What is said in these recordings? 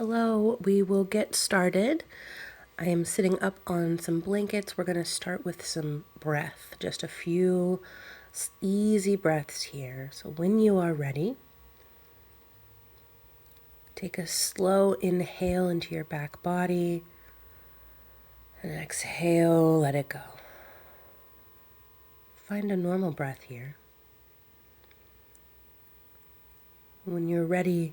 Hello, we will get started. I am sitting up on some blankets. We're going to start with some breath, just a few easy breaths here. So when you are ready, take a slow inhale into your back body and exhale, let it go. Find a normal breath here. When you're ready,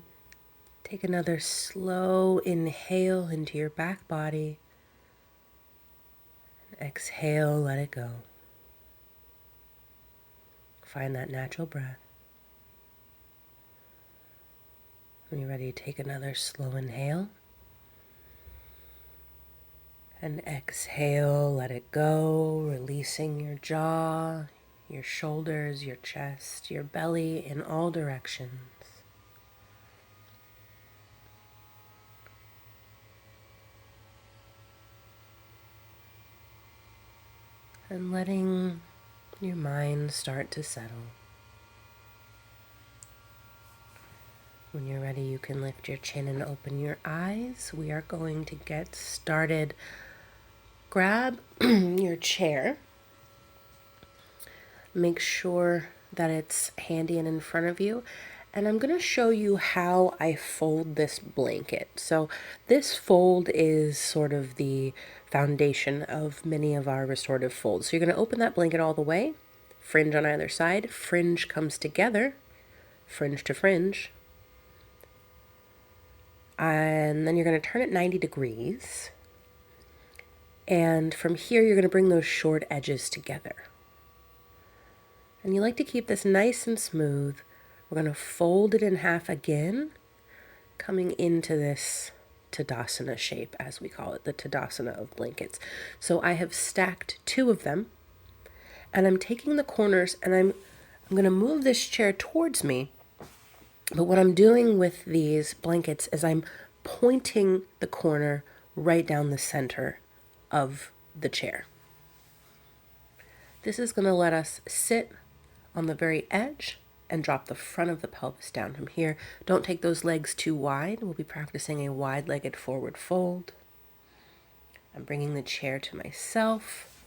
take another slow inhale into your back body. Exhale, let it go. Find that natural breath. When you're ready, take another slow inhale. And exhale, let it go, releasing your jaw, your shoulders, your chest, your belly in all directions. And letting your mind start to settle. When you're ready, you can lift your chin and open your eyes. We are going to get started. Grab your chair. Make sure that it's handy and in front of you. And I'm going to show you how I fold this blanket. So this fold is sort of the foundation of many of our restorative folds. So you're going to open that blanket all the way, fringe on either side, fringe comes together, fringe to fringe. And then you're going to turn it 90 degrees. And from here, you're going to bring those short edges together. And you like to keep this nice and smooth. We're going to fold it in half again, coming into this Tadasana shape, as we call it, the Tadasana of blankets. So I have stacked two of them, and I'm taking the corners, and I'm going to move this chair towards me. But what I'm doing with these blankets is I'm pointing the corner right down the center of the chair. This is going to let us sit on the very edge and drop the front of the pelvis down from here. Don't take those legs too wide. We'll be practicing a wide-legged forward fold. I'm bringing the chair to myself.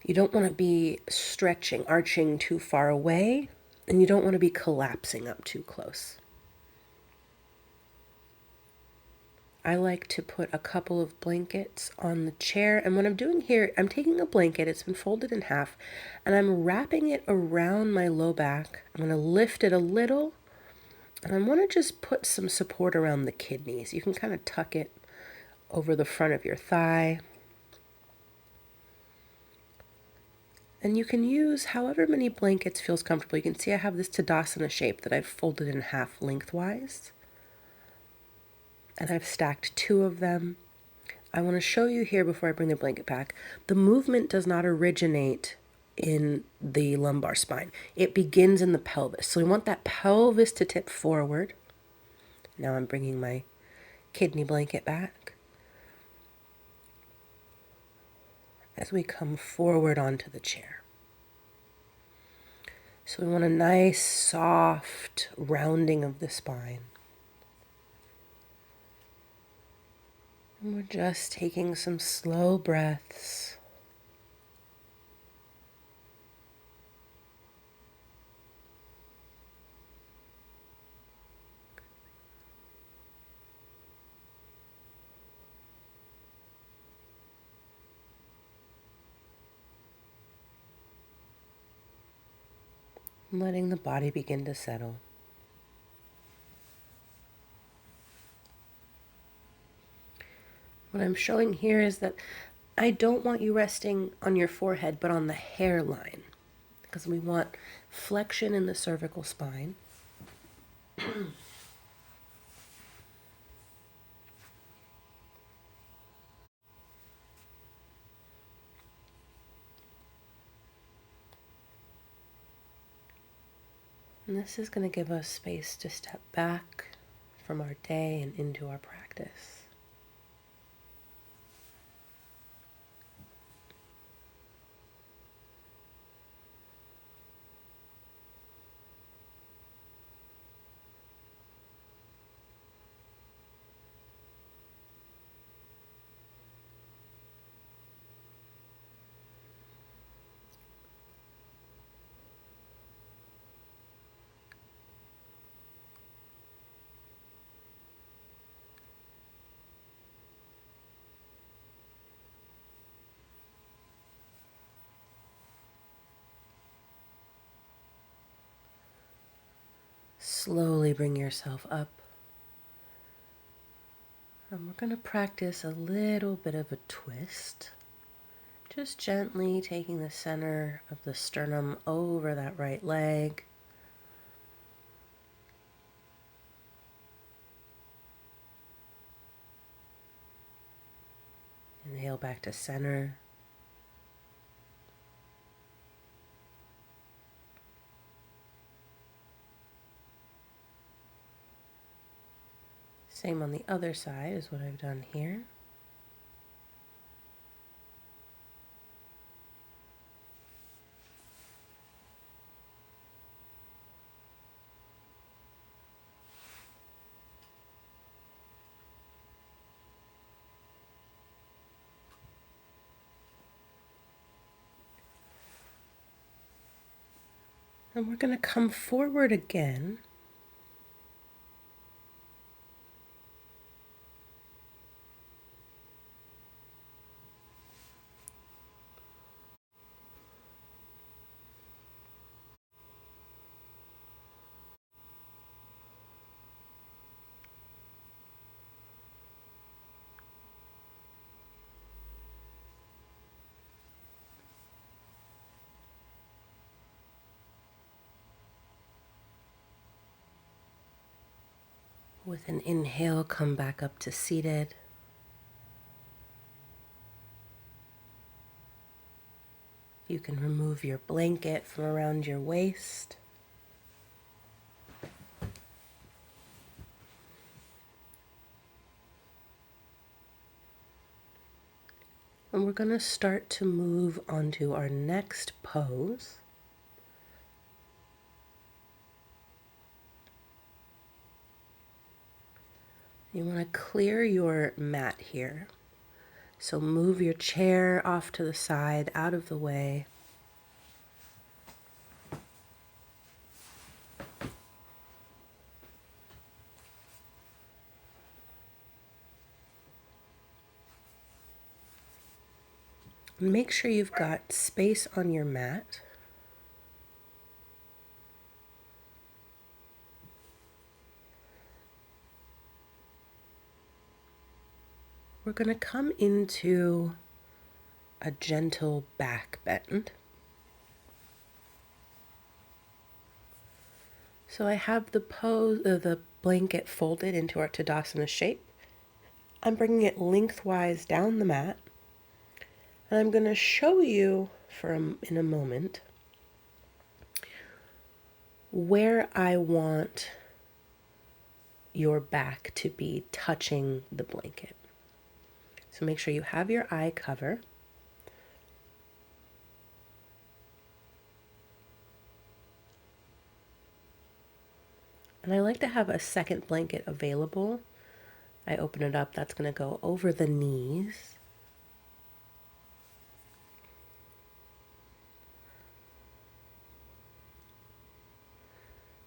You don't want to be stretching, arching too far away, and you don't want to be collapsing up too close. I like to put a couple of blankets on the chair, and what I'm doing here, I'm taking a blanket, it's been folded in half, and I'm wrapping it around my low back. I'm going to lift it a little, and I want to just put some support around the kidneys. You can kind of tuck it over the front of your thigh. And you can use however many blankets feels comfortable. You can see I have this Tadasana shape that I've folded in half lengthwise. And I've stacked two of them. I want to show you here before I bring the blanket back. The movement does not originate in the lumbar spine. It begins in the pelvis. So we want that pelvis to tip forward. Now I'm bringing my kidney blanket back. As we come forward onto the chair. So we want a nice, soft rounding of the spine. And we're just taking some slow breaths. Letting the body begin to settle. What I'm showing here is that I don't want you resting on your forehead, but on the hairline, because we want flexion in the cervical spine. And this is going to give us space to step back from our day and into our practice. Slowly bring yourself up. And we're going to practice a little bit of a twist. Just gently taking the center of the sternum over that right leg. Inhale back to center. Same on the other side as what I've done here. And we're going to come forward again. With an inhale, come back up to seated. You can remove your blanket from around your waist. And we're going to start to move onto our next pose. You want to clear your mat here. So move your chair off to the side, out of the way. Make sure you've got space on your mat. We're going to come into a gentle back bend. So I have the blanket folded into our Tadasana shape. I'm bringing it lengthwise down the mat. And I'm going to show you in a moment where I want your back to be touching the blanket. So make sure you have your eye cover. And I like to have a second blanket available. I open it up, that's going to go over the knees.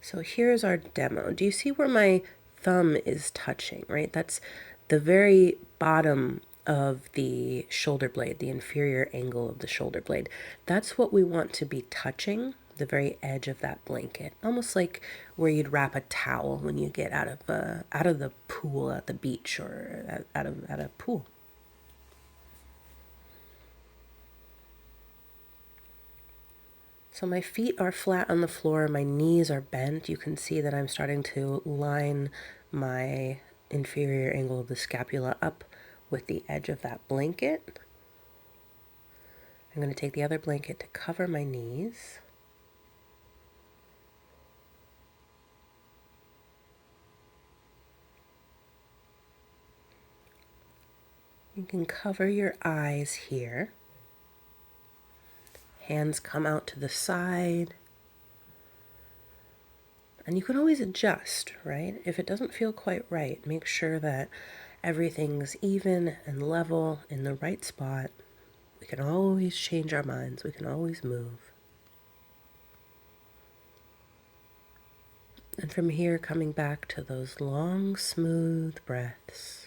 So here's our demo. Do you see where my thumb is touching, right? That's the very bottom of the shoulder blade, the inferior angle of the shoulder blade. That's what we want to be touching, the very edge of that blanket, almost like where you'd wrap a towel when you get out of the pool at the beach or out of a pool. So my feet are flat on the floor, my knees are bent. You can see that I'm starting to line my inferior angle of the scapula up with the edge of that blanket. I'm going to take the other blanket to cover my knees. You can cover your eyes here. Hands come out to the side. And you can always adjust, right? If it doesn't feel quite right, make sure that everything's even and level in the right spot. We can always change our minds. We can always move. And from here, coming back to those long, smooth breaths.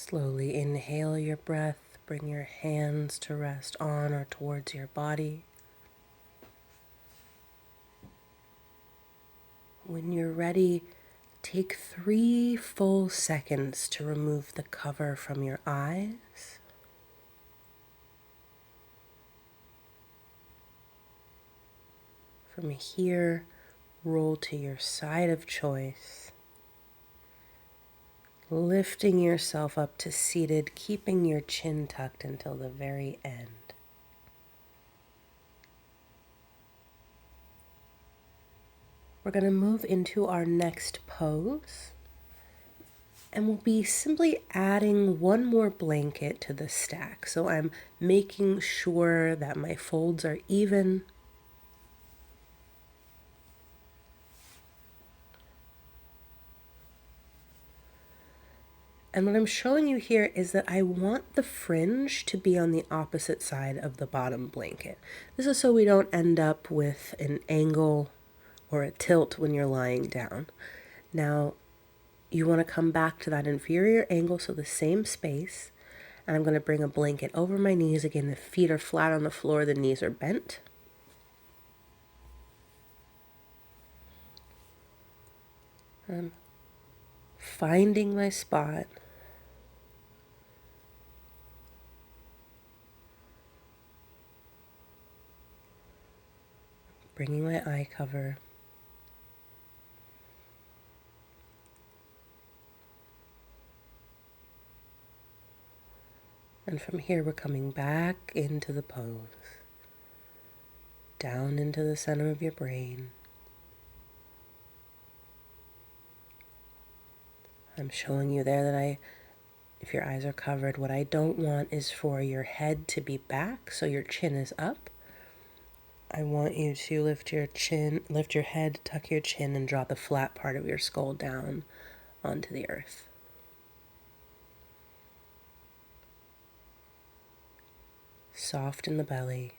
Slowly inhale your breath. Bring your hands to rest on or towards your body. When you're ready, take 3 full seconds to remove the cover from your eyes. From here, roll to your side of choice, lifting yourself up to seated, keeping your chin tucked until the very end. We're going to move into our next pose, and we'll be simply adding one more blanket to the stack. So I'm making sure that my folds are even. And what I'm showing you here is that I want the fringe to be on the opposite side of the bottom blanket. This is so we don't end up with an angle or a tilt when you're lying down. Now, you want to come back to that inferior angle, so the same space. And I'm going to bring a blanket over my knees. Again, the feet are flat on the floor, the knees are bent. I'm finding my spot. Bringing my eye cover. And from here, we're coming back into the pose. Down into the center of your brain. I'm showing you there that if your eyes are covered, what I don't want is for your head to be back, so your chin is up. I want you to lift your chin, lift your head, tuck your chin, and drop the flat part of your skull down onto the earth. Soft in the belly.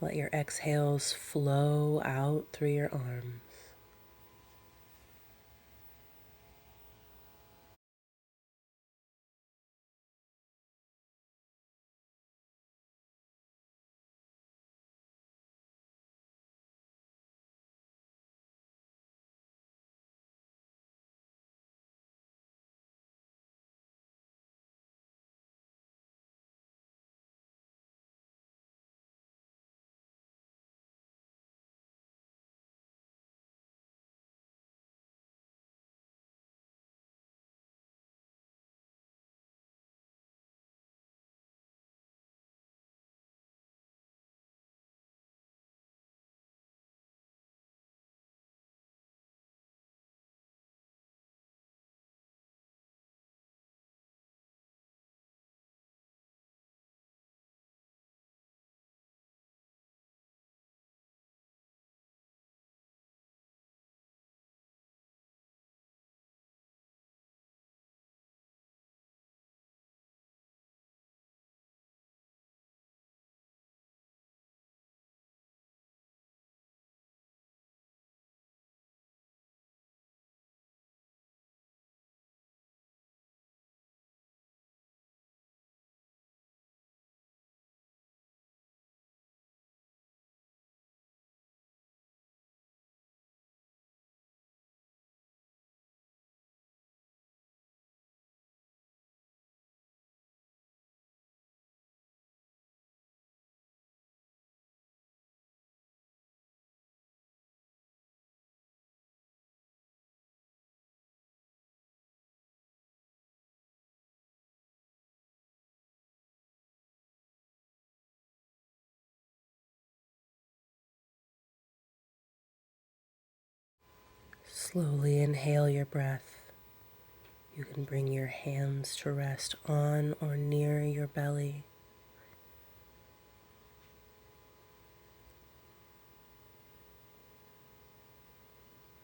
Let your exhales flow out through your arms. Slowly inhale your breath. You can bring your hands to rest on or near your belly.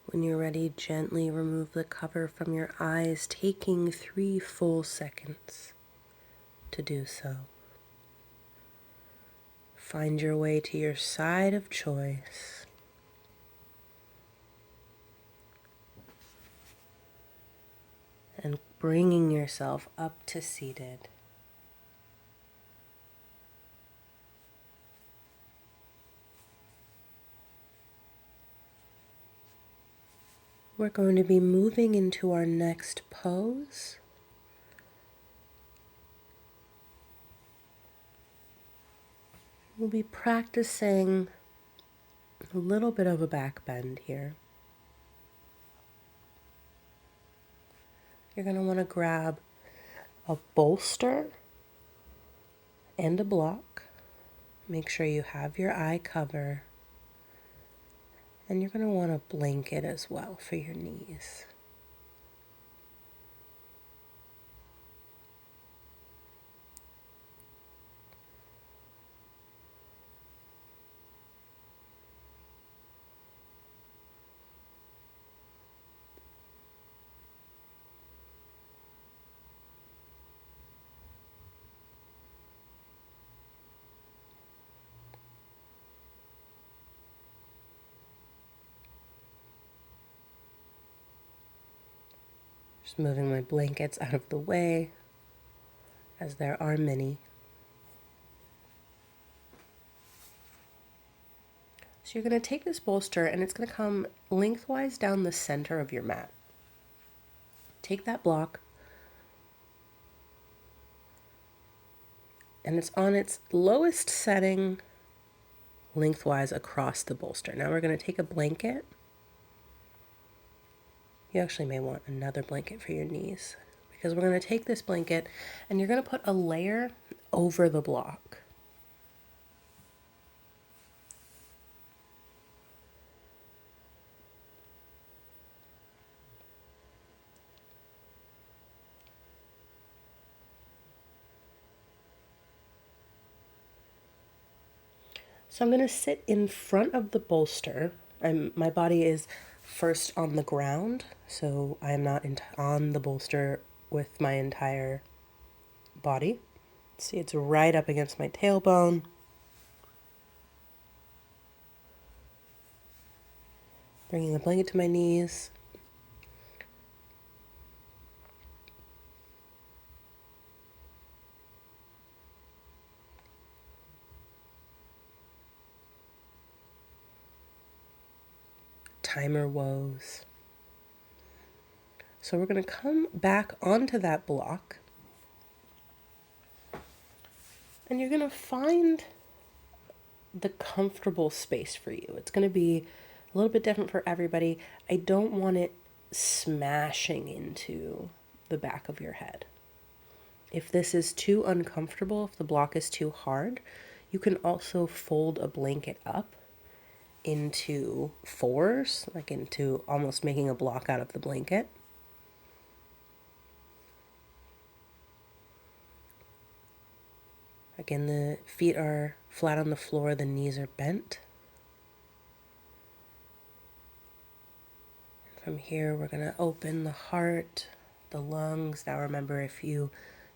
When you're ready, gently remove the cover from your eyes, taking 3 full seconds to do so. Find your way to your side of choice. and bringing yourself up to seated. We're going to be moving into our next pose. We'll be practicing a little bit of a back bend here. You're going to want to grab a bolster and a block. Make sure you have your eye cover. And you're going to want a blanket as well for your knees. Just moving my blankets out of the way, as there are many. So you're going to take this bolster and it's going to come lengthwise down the center of your mat. Take that block and it's on its lowest setting lengthwise across the bolster. Now we're going to take a blanket. You actually may want another blanket for your knees because we're going to take this blanket and you're going to put a layer over the block. So I'm going to sit in front of the bolster. My body is first on the ground, so I am not on the bolster with my entire body. See, it's right up against my tailbone. Bringing the blanket to my knees. Timer woes. So we're going to come back onto that block. And you're going to find the comfortable space for you. It's going to be a little bit different for everybody. I don't want it smashing into the back of your head. If this is too uncomfortable, if the block is too hard, you can also fold a blanket up into fours, like into almost making a block out of the blanket. Again, the feet are flat on the floor, the knees are bent. From here, we're going to open the heart, the lungs. Now remember, if you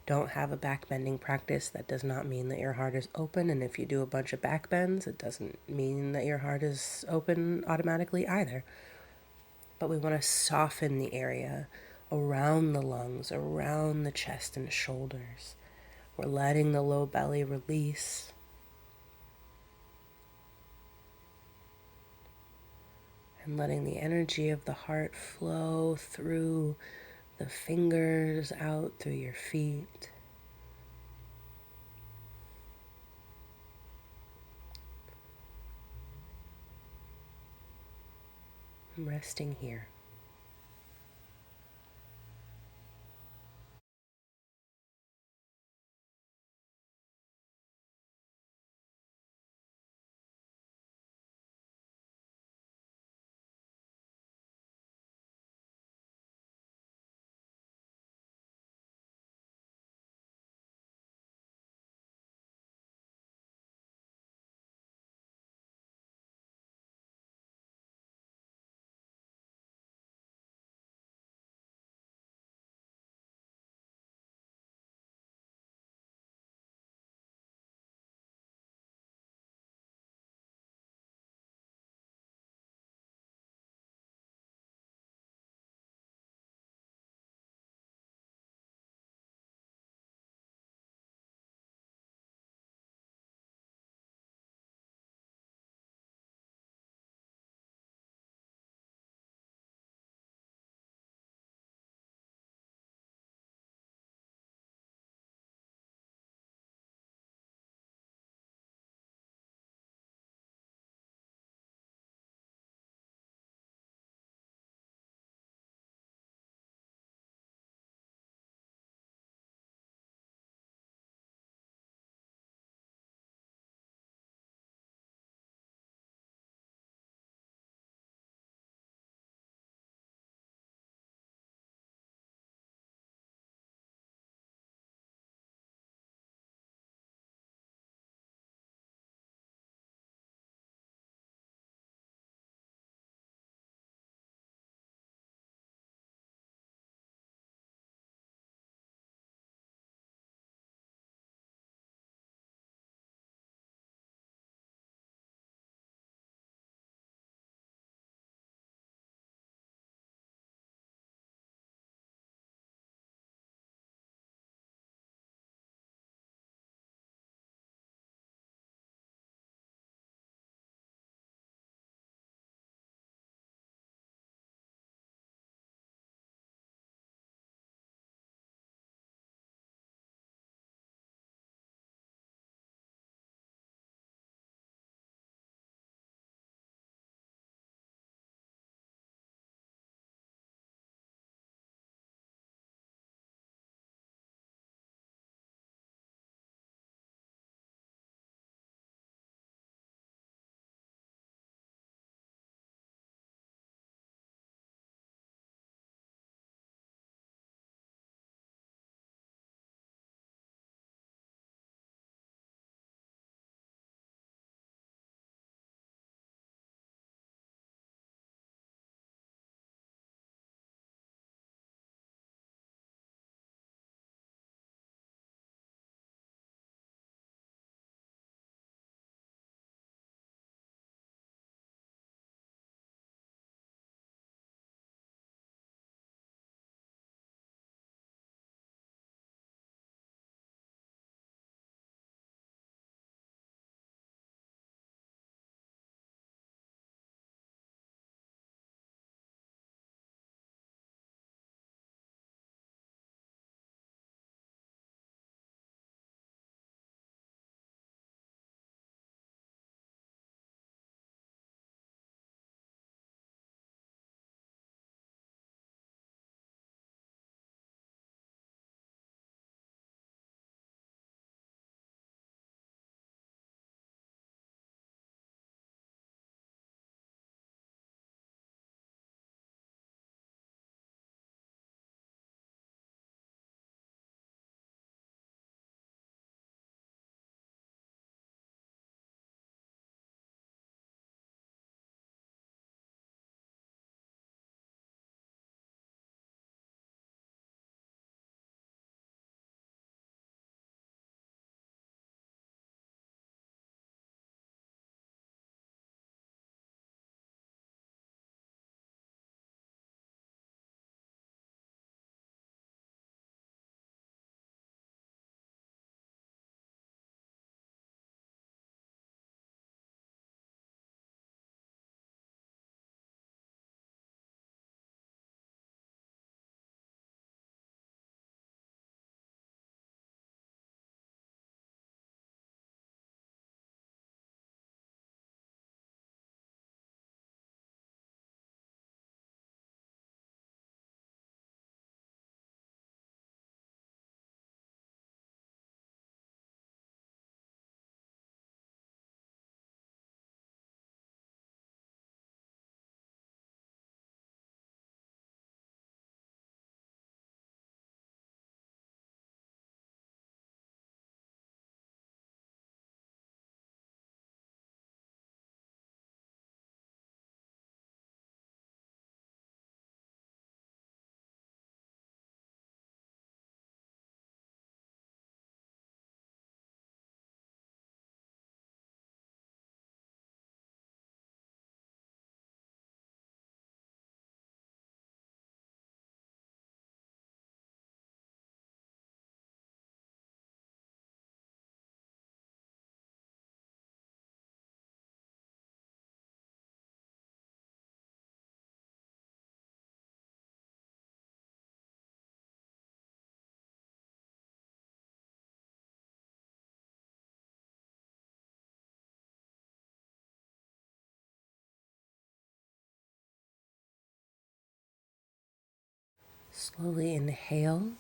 don't have a back bending practice, that does not mean that your heart is open. And if you do a bunch of back bends, it doesn't mean that your heart is open automatically either. But we want to soften the area around the lungs, around the chest and shoulders. We're letting the low belly release. And letting the energy of the heart flow through the fingers, out through your feet. I'm resting here. Slowly inhale.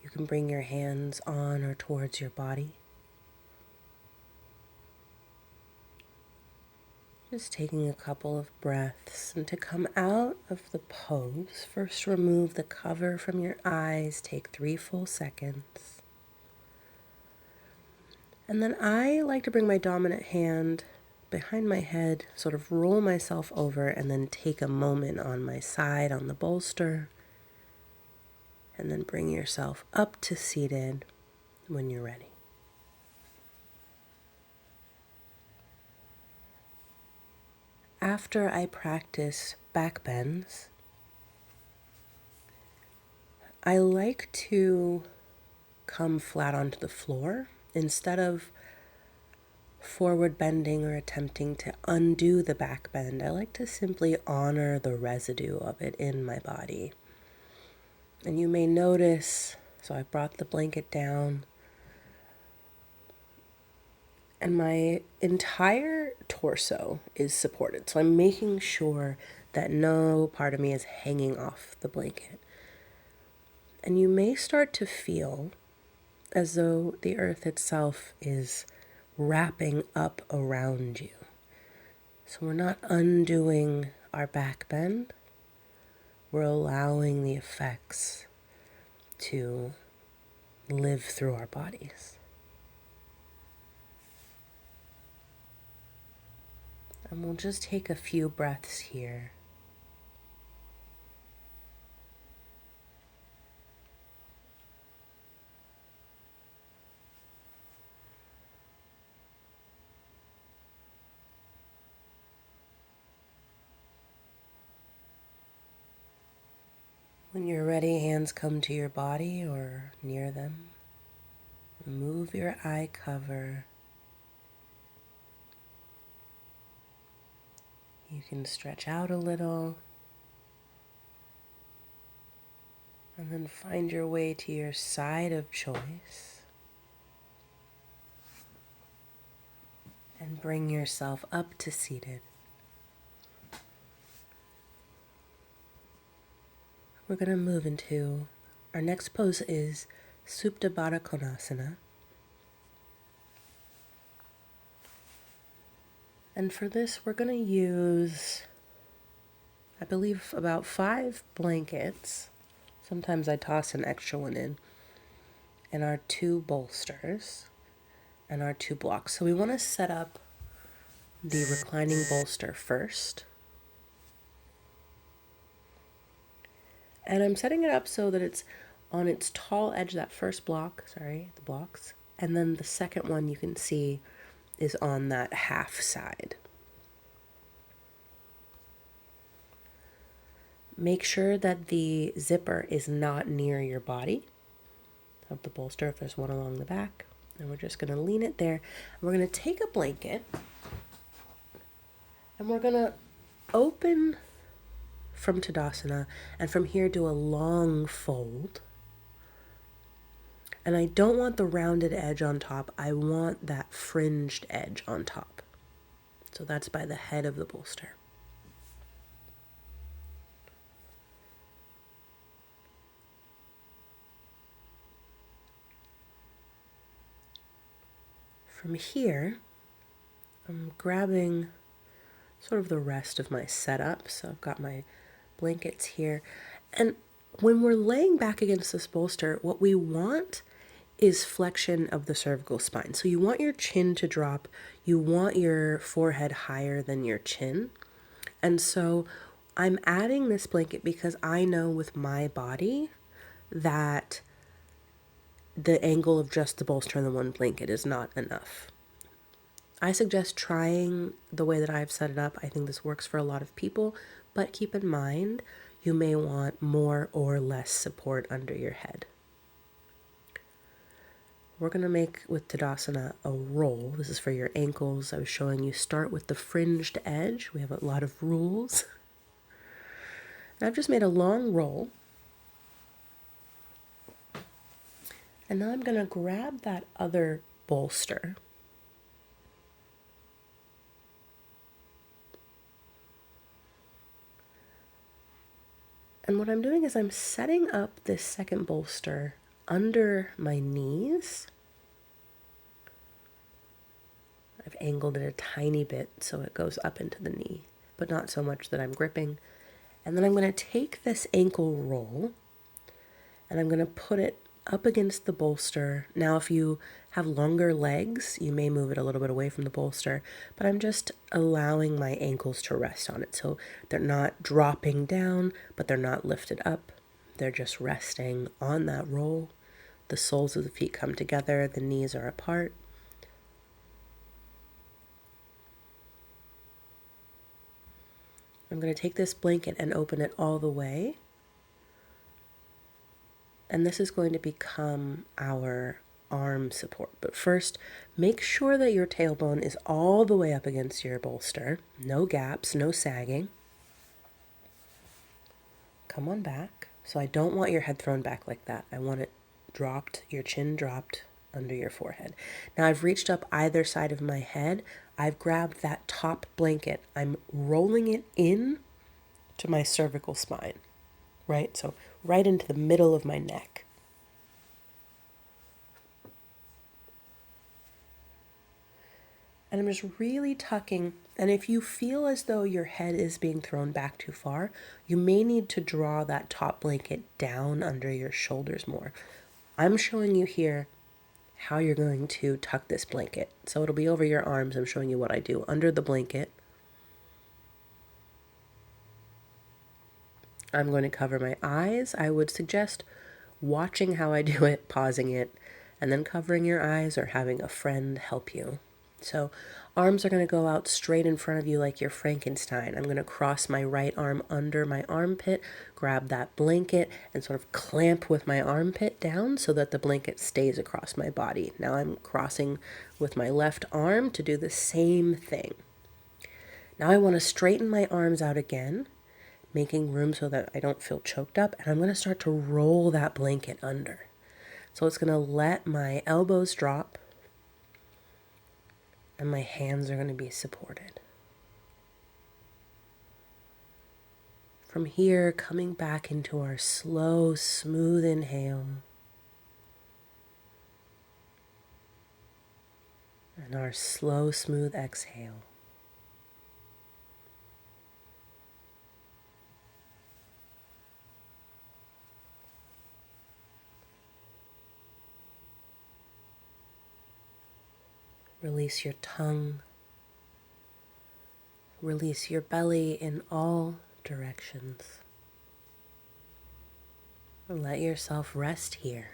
You can bring your hands on or towards your body. Just taking a couple of breaths. And to come out of the pose, first remove the cover from your eyes. Take 3 full seconds. And then I like to bring my dominant hand behind my head, sort of roll myself over, and then take a moment on my side on the bolster. And then bring yourself up to seated when you're ready. After I practice back bends, I like to come flat onto the floor instead of forward bending or attempting to undo the back bend. I like to simply honor the residue of it in my body. And you may notice, so I brought the blanket down, and my entire torso is supported. So I'm making sure that no part of me is hanging off the blanket. And you may start to feel as though the earth itself is wrapping up around you. So we're not undoing our back bend. We're allowing the effects to live through our bodies. And we'll just take a few breaths here. When you're ready, hands come to your body or near them. Remove your eye cover. You can stretch out a little. And then find your way to your side of choice. And bring yourself up to seated. We're going to move into our next pose is Supta Baddha Konasana. And for this, we're going to use, I believe, about 5 blankets. Sometimes I toss an extra one in. And our 2 bolsters and our 2 blocks. So we want to set up the reclining bolster first. And I'm setting it up so that it's on its tall edge, that first block, the blocks. And then the second one you can see is on that half side. Make sure that the zipper is not near your body of the bolster, if there's one along the back. And we're just going to lean it there. We're going to take a blanket and we're going to open from Tadasana, and from here do a long fold. And I don't want the rounded edge on top. I want that fringed edge on top. So that's by the head of the bolster. From here, I'm grabbing sort of the rest of my setup. So I've got my blankets here. And when we're laying back against this bolster, what we want is flexion of the cervical spine. So you want your chin to drop. You want your forehead higher than your chin. And so I'm adding this blanket because I know with my body that the angle of just the bolster and the one blanket is not enough. I suggest trying the way that I've set it up. I think this works for a lot of people, but keep in mind you may want more or less support under your head. We're going to make with Tadasana a roll. This is for your ankles. I was showing you start with the fringed edge. We have a lot of rules. And I've just made a long roll. And now I'm going to grab that other bolster. And what I'm doing is I'm setting up this second bolster under my knees. I've angled it a tiny bit so it goes up into the knee, but not so much that I'm gripping. And then I'm going to take this ankle roll and I'm going to put it up against the bolster. Now, if you have longer legs, you may move it a little bit away from the bolster, but I'm just allowing my ankles to rest on it. So they're not dropping down, but they're not lifted up. They're just resting on that roll. The soles of the feet come together, the knees are apart. I'm going to take this blanket and open it all the way. And this is going to become our arm support. But first, make sure that your tailbone is all the way up against your bolster. No gaps, no sagging. Come on back. So I don't want your head thrown back like that. I want it dropped, your chin dropped under your forehead. Now I've reached up either side of my head. I've grabbed that top blanket. I'm rolling it in to my cervical spine, right? So right into the middle of my neck. And I'm just really tucking. And if you feel as though your head is being thrown back too far, you may need to draw that top blanket down under your shoulders more. I'm showing you here how you're going to tuck this blanket. So it'll be over your arms. I'm showing you what I do under the blanket. I'm going to cover my eyes. I would suggest watching how I do it, pausing it, and then covering your eyes or having a friend help you. So arms are going to go out straight in front of you like you're Frankenstein. I'm going to cross my right arm under my armpit, grab that blanket, and sort of clamp with my armpit down so that the blanket stays across my body. Now I'm crossing with my left arm to do the same thing. Now I want to straighten my arms out again, making room so that I don't feel choked up, and I'm going to start to roll that blanket under. So it's going to let my elbows drop, and my hands are going to be supported. From here, coming back into our slow, smooth inhale, and our slow, smooth exhale. Release your tongue. Release your belly in all directions. And let yourself rest here.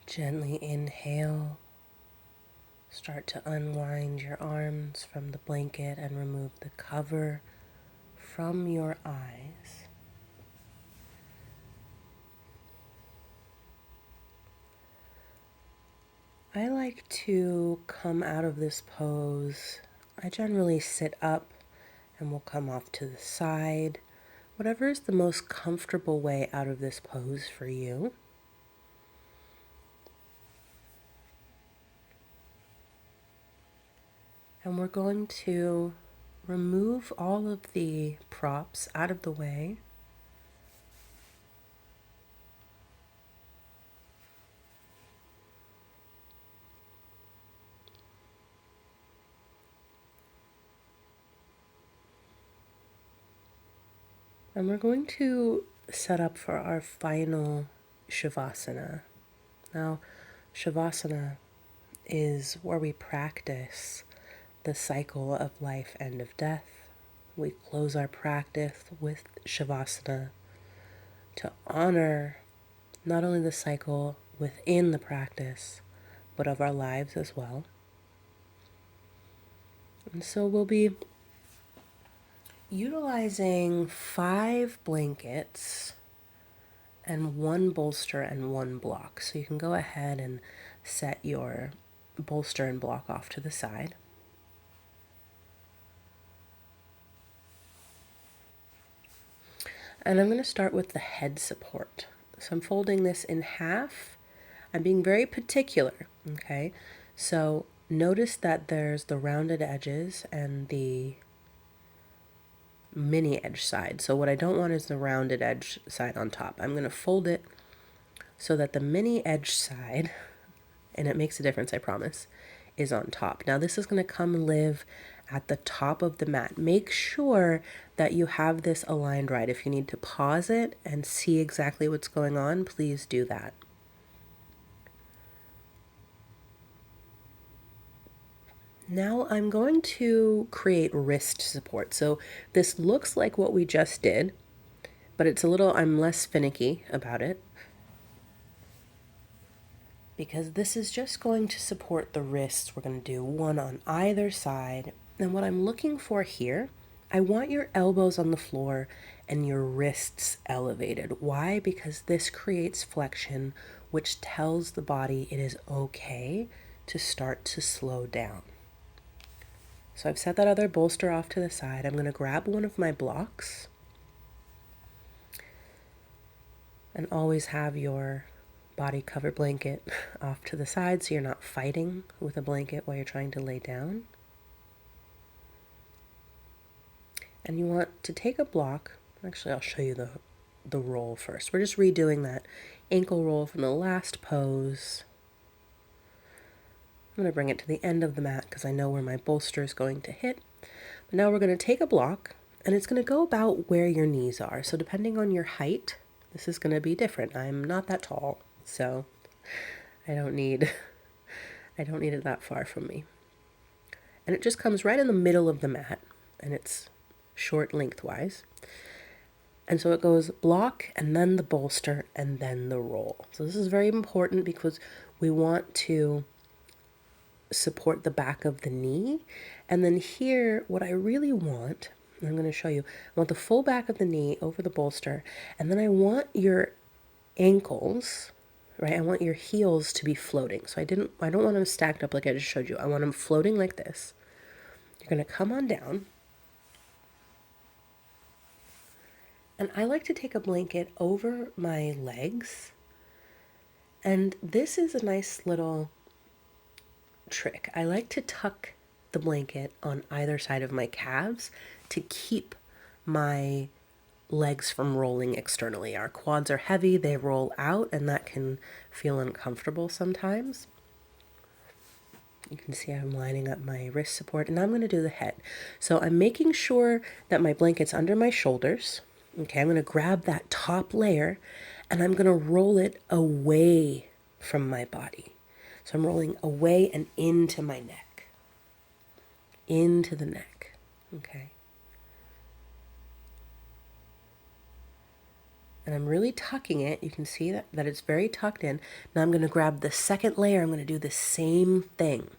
Gently inhale. Start to unwind your arms from the blanket and remove the cover from your eyes. I like to come out of this pose. I generally sit up and will come off to the side. Whatever is the most comfortable way out of this pose for you. And we're going to remove all of the props out of the way. And we're going to set up for our final Shavasana. Now, Shavasana is where we practice the cycle of life and of death. We close our practice with Shavasana to honor not only the cycle within the practice, but of our lives as well. And so we'll be utilizing 5 blankets and 1 bolster and 1 block. So you can go ahead and set your bolster and block off to the side. And I'm going to start with the head support. So I'm folding this in half. I'm being very particular, okay? So notice that there's the rounded edges and the mini edge side. So what I don't want is the rounded edge side on top. I'm going to fold it so that the mini edge side, and it makes a difference, I promise, is on top. Now this is going to come live at the top of the mat. Make sure that you have this aligned right. If you need to pause it and see exactly what's going on, please do that. Now I'm going to create wrist support. So this looks like what we just did, but I'm less finicky about it, because this is just going to support the wrists. We're going to do 1 on either side. And what I'm looking for here, I want your elbows on the floor and your wrists elevated. Why? Because this creates flexion, which tells the body it is okay to start to slow down. So I've set that other bolster off to the side. I'm going to grab one of my blocks and always have your body cover blanket off to the side so you're not fighting with a blanket while you're trying to lay down. And you want to take a block. Actually, I'll show you the roll first. We're just redoing that ankle roll from the last pose. I'm going to bring it to the end of the mat because I know where my bolster is going to hit. But now we're going to take a block, and it's going to go about where your knees are. So depending on your height, this is going to be different. I'm not that tall, so I don't need it that far from me. And it just comes right in the middle of the mat, and it's short lengthwise. And so it goes block, and then the bolster, and then the roll. So this is very important because we want to support the back of the knee. And then here, what I really want, and I'm going to show you, I want the full back of the knee over the bolster, and then I want your ankles, right? I want your heels to be floating. So I don't want them stacked up like I just showed you. I want them floating like this. You're going to come on down. And I like to take a blanket over my legs. And this is a nice little trick. I like to tuck the blanket on either side of my calves to keep my legs from rolling externally. Our quads are heavy, they roll out, and that can feel uncomfortable sometimes. You can see I'm lining up my wrist support, and I'm going to do the head. So I'm making sure that my blanket's under my shoulders. Okay, I'm going to grab that top layer, and I'm going to roll it away from my body. So I'm rolling away and into my neck. Into the neck. Okay. And I'm really tucking it. You can see that it's very tucked in. Now I'm going to grab the second layer. I'm going to do the same thing.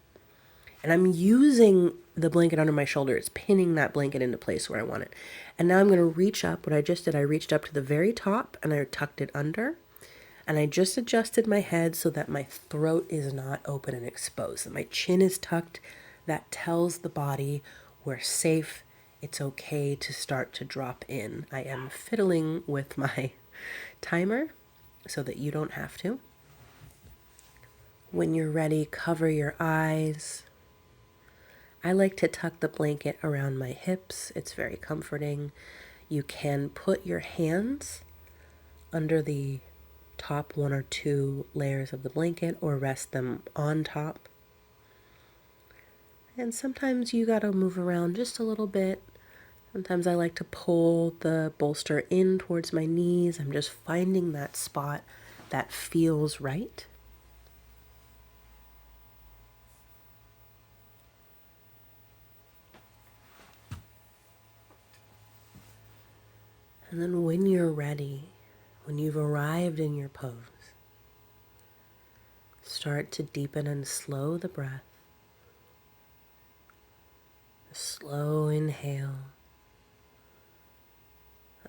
And I'm using the blanket under my shoulder. It's pinning that blanket into place where I want it. And now I'm going to reach up. What I just did, I reached up to the very top and I tucked it under. And I just adjusted my head so that my throat is not open and exposed, that my chin is tucked. That tells the body we're safe. It's okay to start to drop in. I am fiddling with my timer so that you don't have to. When you're ready, cover your eyes. I like to tuck the blanket around my hips. It's very comforting. You can put your hands under the top one or two layers of the blanket or rest them on top. And sometimes you gotta move around just a little bit. Sometimes I like to pull the bolster in towards my knees. I'm just finding that spot that feels right. And then when you're ready, when you've arrived in your pose, start to deepen and slow the breath. A slow inhale,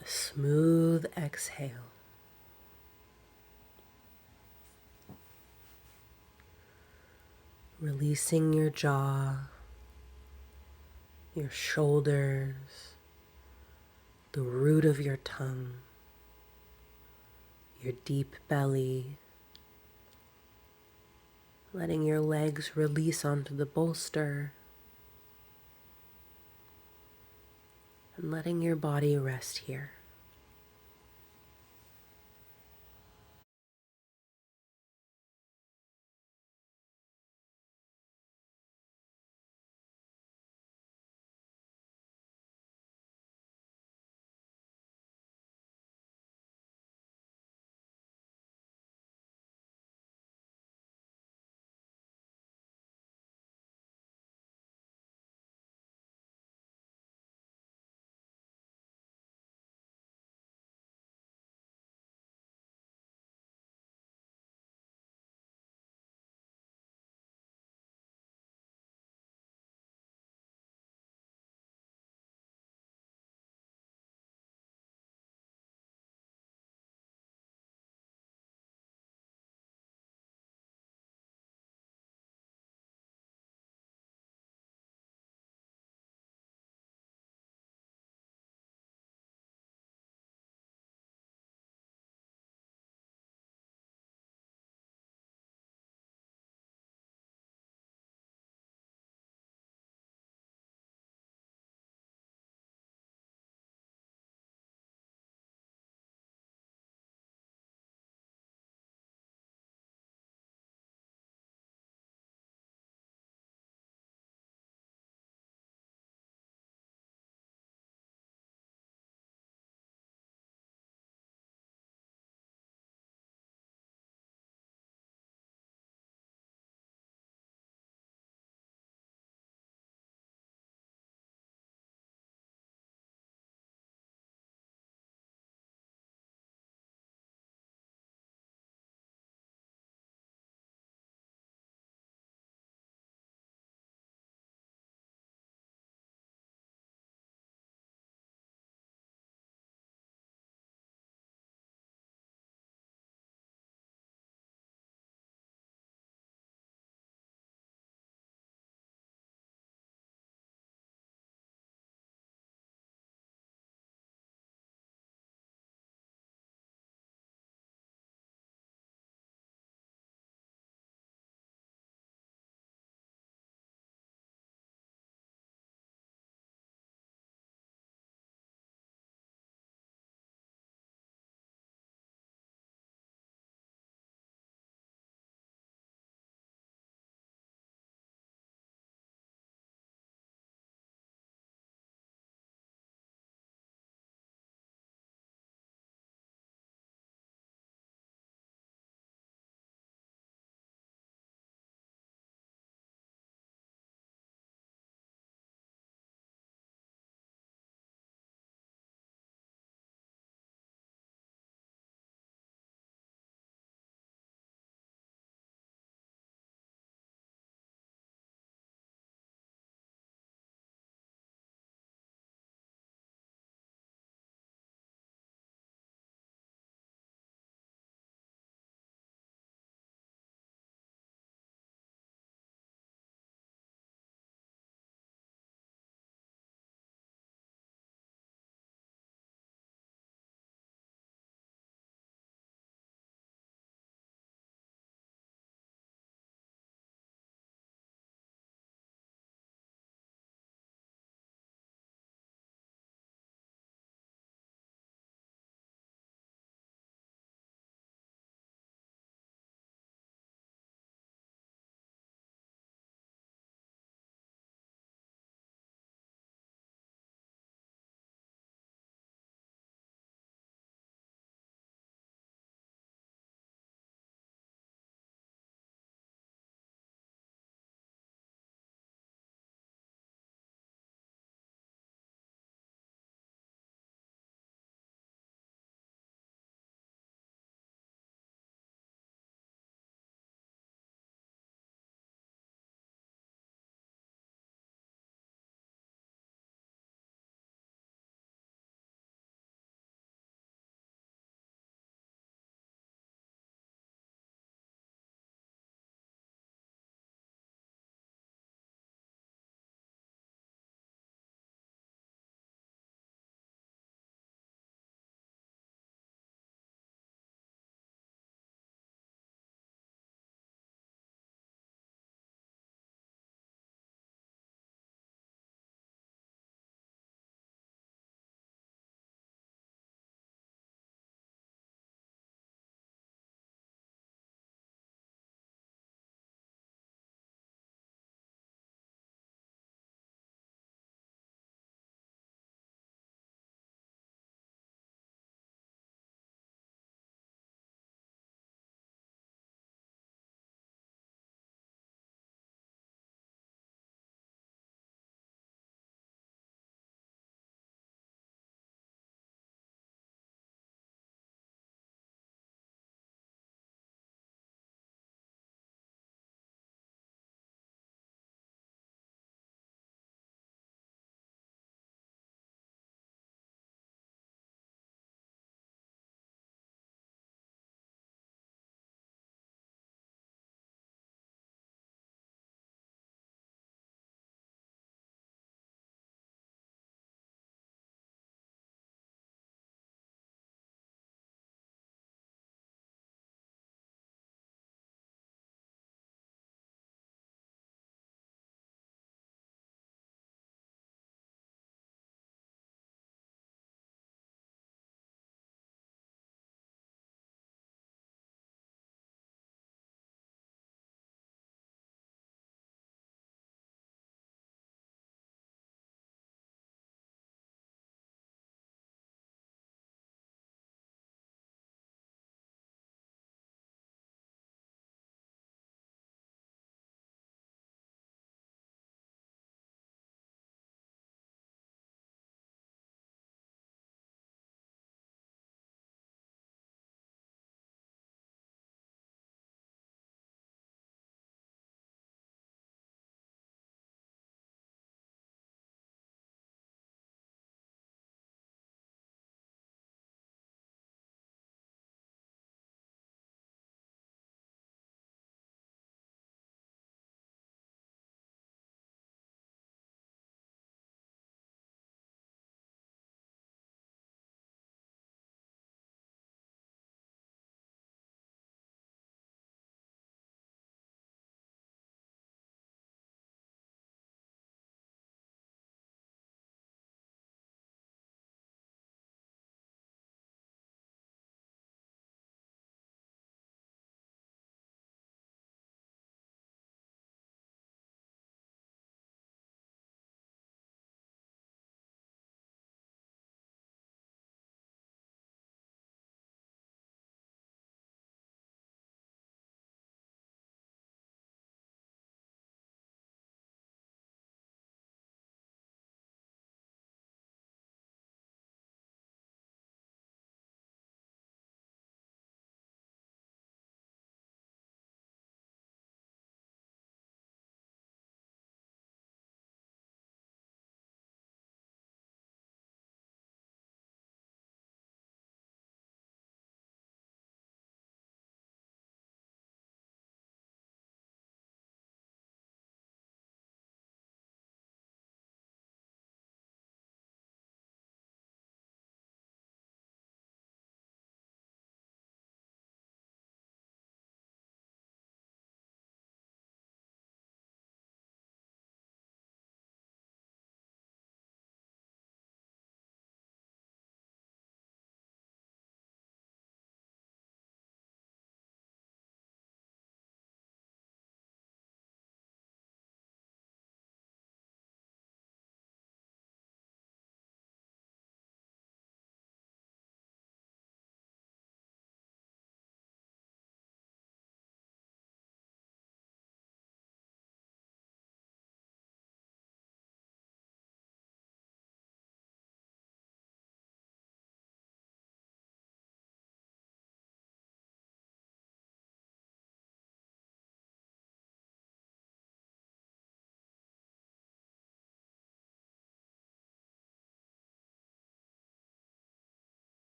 a smooth exhale. Releasing your jaw, your shoulders, the root of your tongue, your deep belly, letting your legs release onto the bolster, and letting your body rest here.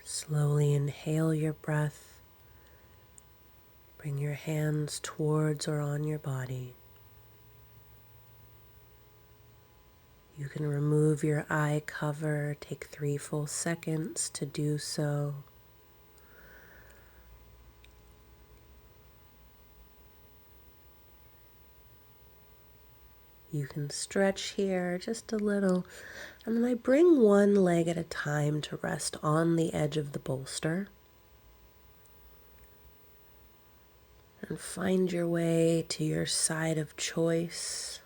Slowly inhale your breath. Bring your hands towards or on your body. You can remove your eye cover. Take 3 full seconds to do so. You can stretch here just a little, and then I bring one leg at a time to rest on the edge of the bolster. And find your way to your side of choice.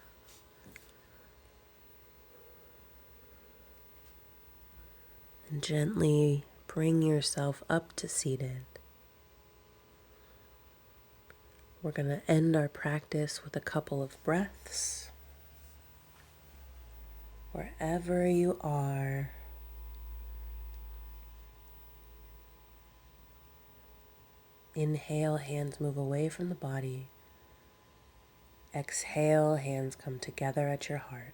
And gently bring yourself up to seated. We're going to end our practice with a couple of breaths. Wherever you are, inhale, hands move away from the body. Exhale, hands come together at your heart.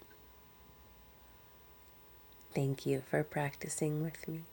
Thank you for practicing with me.